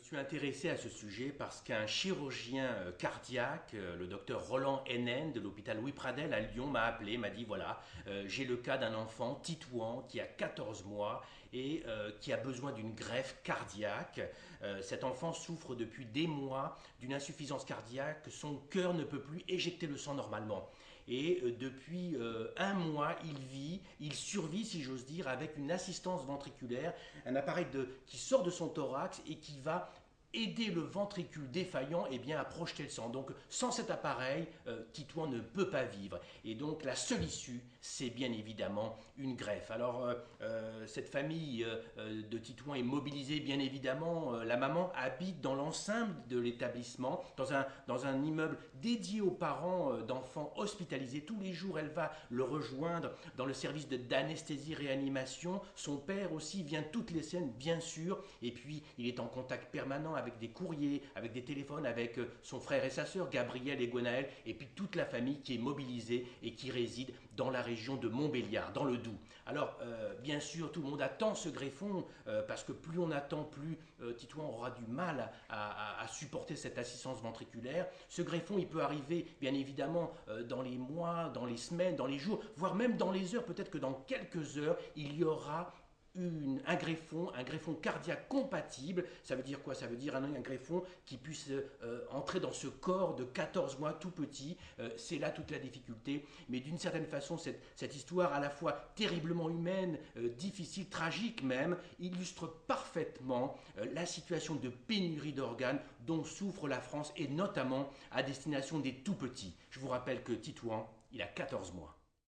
suis intéressé à ce sujet parce qu'un chirurgien cardiaque, le docteur Roland Hennen de l'hôpital Louis Pradel à Lyon m'a appelé, m'a dit voilà, j'ai le cas d'un enfant titouan qui a 14 mois et qui a besoin d'une greffe cardiaque. Cet enfant souffre depuis des mois d'une insuffisance cardiaque, son cœur ne peut plus éjecter le sang normalement. Et depuis un mois, il survit, si j'ose dire, avec une assistance ventriculaire, un appareil qui sort de son thorax et qui va aider le ventricule défaillant à projeter le sang. Donc sans cet appareil, Titouan ne peut pas vivre. Et donc la seule issue, c'est bien évidemment une greffe. Alors cette famille de Titouan est mobilisée bien évidemment. La maman habite dans l'enceinte de l'établissement, dans un immeuble dédié aux parents d'enfants hospitalisés. Tous les jours, elle va le rejoindre dans le service d'anesthésie-réanimation. Son père aussi vient toutes les semaines, bien sûr. Et puis il est en contact permanent avec des courriers, avec des téléphones, avec son frère et sa sœur, Gabriel et Gwenaël, et puis toute la famille qui est mobilisée et qui réside dans la région de Montbéliard, dans le Doubs. Alors, bien sûr, tout le monde attend ce greffon, parce que plus on attend, plus Titouan aura du mal à supporter cette assistance ventriculaire. Ce greffon, il peut arriver, bien évidemment, dans les mois, dans les semaines, dans les jours, voire même dans les heures. Peut-être que dans quelques heures, il y aura un greffon cardiaque compatible. Ça veut dire quoi? Ça veut dire un greffon qui puisse entrer dans ce corps de 14 mois tout petit. C'est là toute la difficulté. Mais d'une certaine façon, cette histoire à la fois terriblement humaine, difficile, tragique même, illustre parfaitement la situation de pénurie d'organes dont souffre la France et notamment à destination des tout petits. Je vous rappelle que Titouan, il a 14 mois.